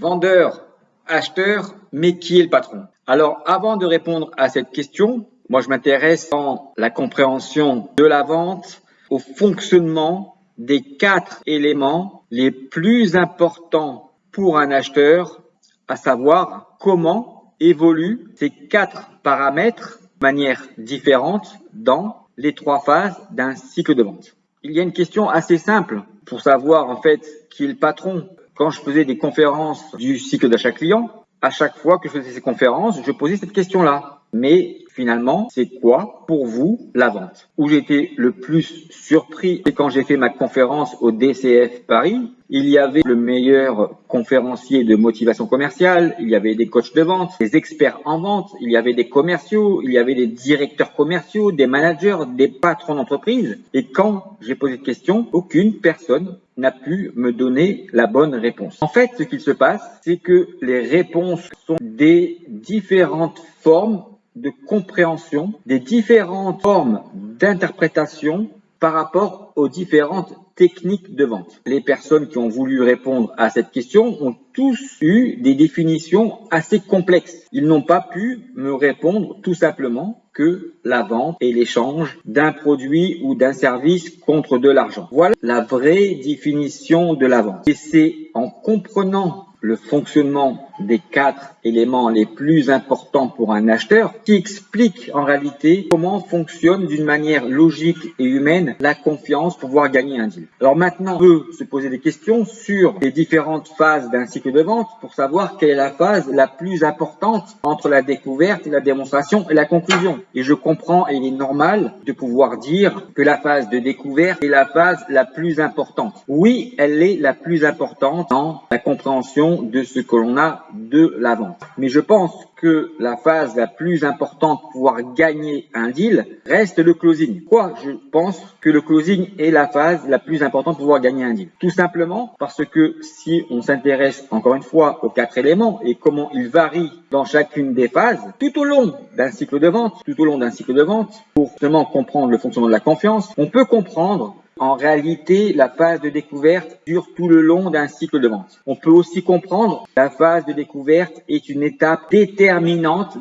Vendeur, acheteur, mais qui est le patron? Alors, avant de répondre à cette question, moi je m'intéresse dans la compréhension de la vente au fonctionnement des 4 éléments les plus importants pour un acheteur, à savoir comment évoluent ces 4 paramètres de manière différente dans les 3 phases d'un cycle de vente. Il y a une question assez simple pour savoir en fait qui est le patron. Quand je faisais des conférences du cycle d'achat client, à chaque fois que je faisais ces conférences, je posais cette question-là. Mais finalement, c'est quoi pour vous la vente? Où j'étais le plus surpris, c'est quand j'ai fait ma conférence au DCF Paris. Il y avait le meilleur conférencier de motivation commerciale, il y avait des coachs de vente, des experts en vente, il y avait des commerciaux, il y avait des directeurs commerciaux, des managers, des patrons d'entreprise. Et quand j'ai posé cette question, aucune personne n'a pu me donner la bonne réponse. En fait, ce qu'il se passe, c'est que les réponses sont des différentes formes de compréhension, des différentes formes d'interprétation par rapport aux différentes techniques de vente. Les personnes qui ont voulu répondre à cette question ont tous eu des définitions assez complexes. Ils n'ont pas pu me répondre tout simplement que la vente est l'échange d'un produit ou d'un service contre de l'argent. Voilà la vraie définition de la vente. Et c'est en comprenant le fonctionnement des 4 éléments les plus importants pour un acheteur qui explique en réalité comment fonctionne d'une manière logique et humaine la confiance pour pouvoir gagner un deal. Alors maintenant, on peut se poser des questions sur les différentes phases d'un cycle de vente pour savoir quelle est la phase la plus importante entre la découverte, la démonstration et la conclusion. Et je comprends et il est normal de pouvoir dire que la phase de découverte est la phase la plus importante. Oui, elle est la plus importante dans la compréhension de ce que l'on a de la vente. Mais je pense que la phase la plus importante pour pouvoir gagner un deal reste le closing. Pourquoi je pense que le closing est la phase la plus importante pour pouvoir gagner un deal? Tout simplement parce que si on s'intéresse encore une fois aux 4 éléments et comment ils varient dans chacune des phases, tout au long d'un cycle de vente, pour seulement comprendre le fonctionnement de la confiance, on peut comprendre en réalité, la phase de découverte dure tout le long d'un cycle de vente. On peut aussi comprendre que la phase de découverte est une étape déterminante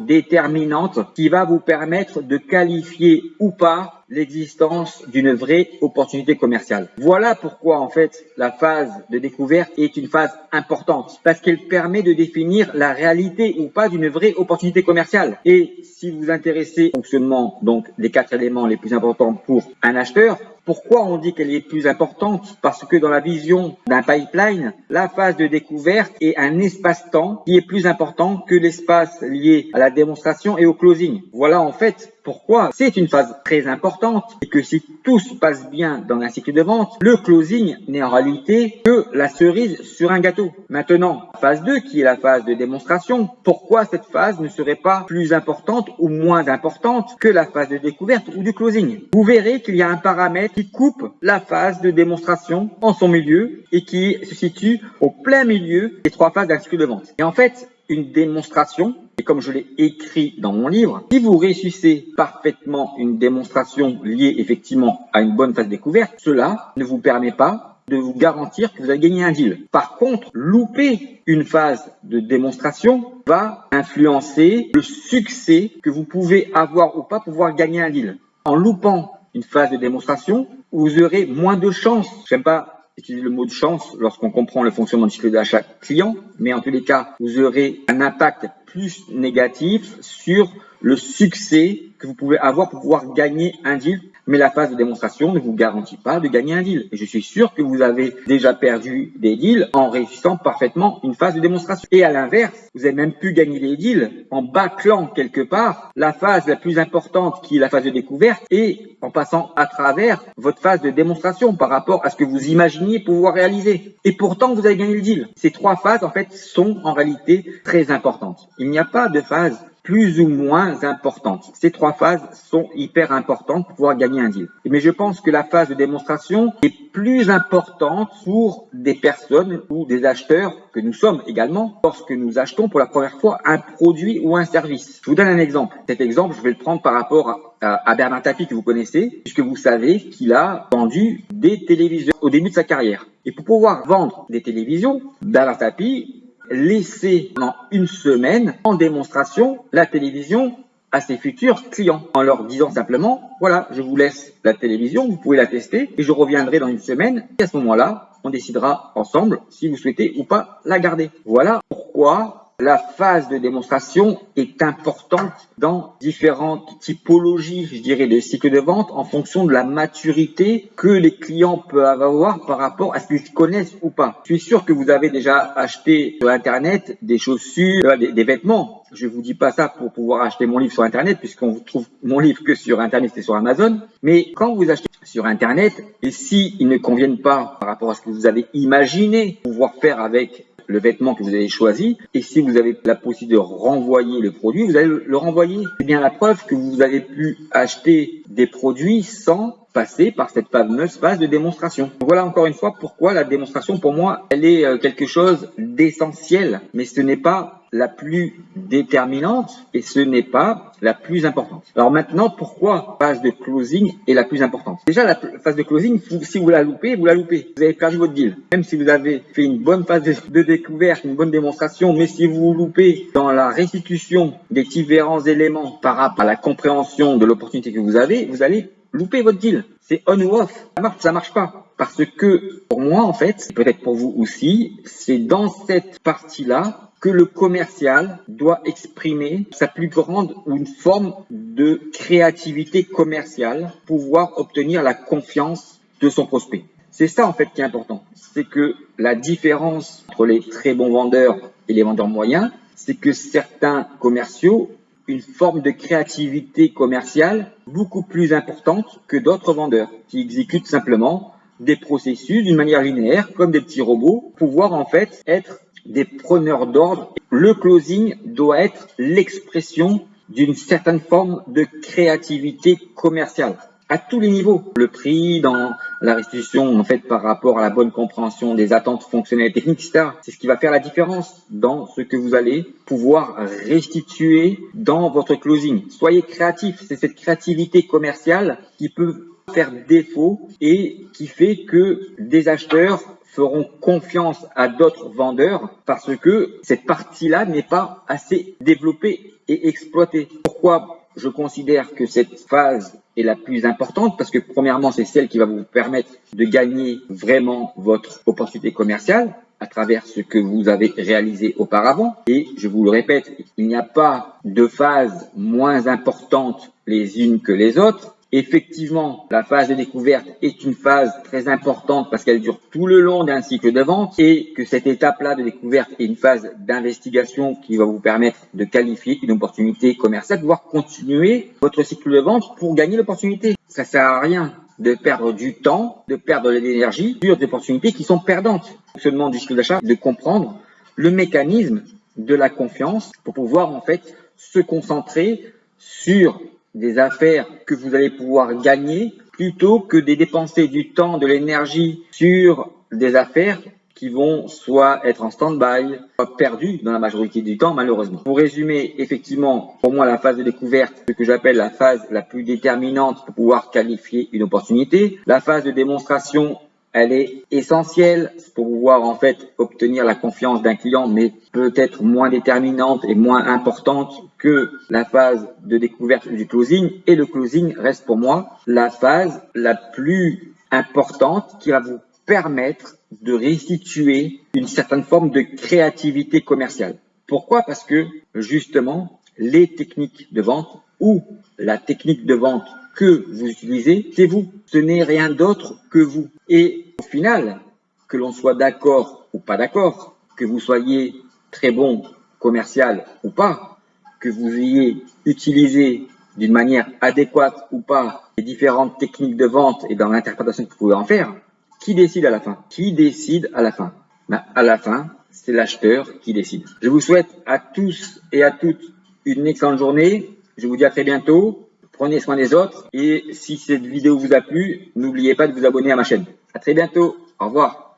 qui va vous permettre de qualifier ou pas l'existence d'une vraie opportunité commerciale. Voilà pourquoi en fait la phase de découverte est une phase importante parce qu'elle permet de définir la réalité ou pas d'une vraie opportunité commerciale. Et si vous vous intéressez au fonctionnement donc des 4 éléments les plus importants pour un acheteur, pourquoi on dit qu'elle est plus importante? Parce que dans la vision d'un pipeline, la phase de découverte est un espace-temps qui est plus important que l'espace lié à la démonstration et au closing. Voilà en fait pourquoi c'est une phase très importante et que si tout se passe bien dans un cycle de vente, le closing n'est en réalité que la cerise sur un gâteau. Maintenant, phase 2 qui est la phase de démonstration, pourquoi cette phase ne serait pas plus importante ou moins importante que la phase de découverte ou du closing? Vous verrez qu'il y a un paramètre qui coupe la phase de démonstration en son milieu et qui se situe au plein milieu des 3 phases d'un cycle de vente. Et en fait, une démonstration, et comme je l'ai écrit dans mon livre, si vous réussissez parfaitement une démonstration liée effectivement à une bonne phase de découverte, cela ne vous permet pas de vous garantir que vous allez gagner un deal. Par contre, louper une phase de démonstration va influencer le succès que vous pouvez avoir ou pas pour pouvoir gagner un deal. En loupant une phase de démonstration, vous aurez moins de chances. J'aime pas utiliser le mot de chance lorsqu'on comprend le fonctionnement du cycle d'achat client, mais en tous les cas, vous aurez un impact plus négatif sur le succès que vous pouvez avoir pour pouvoir gagner un deal. Mais la phase de démonstration ne vous garantit pas de gagner un deal. Et je suis sûr que vous avez déjà perdu des deals en réussissant parfaitement une phase de démonstration. Et à l'inverse, vous avez même pu gagner des deals en bâclant quelque part la phase la plus importante qui est la phase de découverte et en passant à travers votre phase de démonstration par rapport à ce que vous imaginiez pouvoir réaliser. Et pourtant, vous avez gagné le deal. Ces 3 phases, en fait, sont en réalité très importantes. Il n'y a pas de phase plus ou moins importantes. Ces 3 phases sont hyper importantes pour pouvoir gagner un deal. Mais je pense que la phase de démonstration est plus importante pour des personnes ou des acheteurs que nous sommes également lorsque nous achetons pour la première fois un produit ou un service. Je vous donne un exemple. Cet exemple, je vais le prendre par rapport à Bernard Tapie que vous connaissez, puisque vous savez qu'il a vendu des téléviseurs au début de sa carrière. Et pour pouvoir vendre des télévisions, Bernard Tapie laisser pendant une semaine en démonstration la télévision à ses futurs clients en leur disant simplement, voilà, je vous laisse la télévision, vous pouvez la tester et je reviendrai dans une semaine et à ce moment-là, on décidera ensemble si vous souhaitez ou pas la garder. Voilà pourquoi la phase de démonstration est importante dans différentes typologies, je dirais, de cycle de vente en fonction de la maturité que les clients peuvent avoir par rapport à ce qu'ils connaissent ou pas. Je suis sûr que vous avez déjà acheté sur Internet des chaussures, des vêtements. Je ne vous dis pas ça pour pouvoir acheter mon livre sur Internet puisqu'on trouve mon livre que sur Internet et sur Amazon. Mais quand vous achetez sur Internet et s'ils ne conviennent pas par rapport à ce que vous avez imaginé pouvoir faire avec le vêtement que vous avez choisi, et si vous avez la possibilité de renvoyer le produit, vous allez le renvoyer. C'est bien la preuve que vous avez pu acheter des produits sans passer par cette fameuse phase de démonstration. Voilà encore une fois pourquoi la démonstration, pour moi, elle est quelque chose d'essentiel, mais ce n'est pas la plus déterminante et ce n'est pas la plus importante. Alors maintenant, pourquoi la phase de closing est la plus importante? Déjà, la phase de closing, si vous la loupez, vous la loupez. Vous avez perdu votre deal. Même si vous avez fait une bonne phase de découverte, une bonne démonstration, mais si vous loupez dans la restitution des différents éléments par rapport à la compréhension de l'opportunité que vous allez louper votre deal. C'est on ou off. Ça marche pas. Parce que pour moi, en fait, peut-être pour vous aussi, c'est dans cette partie-là que le commercial doit exprimer sa plus grande ou une forme de créativité commerciale pour pouvoir obtenir la confiance de son prospect. C'est ça en fait qui est important. C'est que la différence entre les très bons vendeurs et les vendeurs moyens, c'est que certains commerciaux une forme de créativité commerciale beaucoup plus importante que d'autres vendeurs qui exécutent simplement des processus d'une manière linéaire comme des petits robots pour pouvoir en fait être des preneurs d'ordre. Le closing doit être l'expression d'une certaine forme de créativité commerciale à tous les niveaux. Le prix, dans la restitution en fait par rapport à la bonne compréhension des attentes fonctionnelles et techniques, etc. C'est ce qui va faire la différence dans ce que vous allez pouvoir restituer dans votre closing. Soyez créatif, c'est cette créativité commerciale qui peut faire défaut et qui fait que des acheteurs feront confiance à d'autres vendeurs parce que cette partie-là n'est pas assez développée et exploitée. Pourquoi je considère que cette phase est la plus importante? Parce que premièrement, c'est celle qui va vous permettre de gagner vraiment votre opportunité commerciale à travers ce que vous avez réalisé auparavant. Et je vous le répète, il n'y a pas de phase moins importante les unes que les autres. Effectivement, la phase de découverte est une phase très importante parce qu'elle dure tout le long d'un cycle de vente et que cette étape-là de découverte est une phase d'investigation qui va vous permettre de qualifier une opportunité commerciale, de pouvoir continuer votre cycle de vente pour gagner l'opportunité. Ça sert à rien de perdre du temps, de perdre de l'énergie sur des opportunités qui sont perdantes. Le fonctionnement du cycle d'achat, de comprendre le mécanisme de la confiance pour pouvoir en fait se concentrer sur des affaires que vous allez pouvoir gagner plutôt que de dépenser du temps, de l'énergie sur des affaires qui vont soit être en stand-by, soit perdues dans la majorité du temps, malheureusement. Pour résumer, effectivement, pour moi, la phase de découverte, ce que j'appelle la phase la plus déterminante pour pouvoir qualifier une opportunité. La phase de démonstration, elle est essentielle pour pouvoir en fait obtenir la confiance d'un client, mais peut-être moins déterminante et moins importante que la phase de découverte du closing. Et le closing reste pour moi la phase la plus importante qui va vous permettre de restituer une certaine forme de créativité commerciale. Pourquoi? Parce que justement, les techniques de vente ou la technique de vente que vous utilisez, c'est vous. Ce n'est rien d'autre que vous. Et au final, que l'on soit d'accord ou pas d'accord, que vous soyez très bon commercial ou pas, que vous ayez utilisé d'une manière adéquate ou pas les différentes techniques de vente et dans l'interprétation que vous pouvez en faire, qui décide à la fin? Qui décide à la fin? À la fin, c'est l'acheteur qui décide. Je vous souhaite à tous et à toutes une excellente journée. Je vous dis à très bientôt. Prenez soin des autres et si cette vidéo vous a plu, n'oubliez pas de vous abonner à ma chaîne. À très bientôt. Au revoir.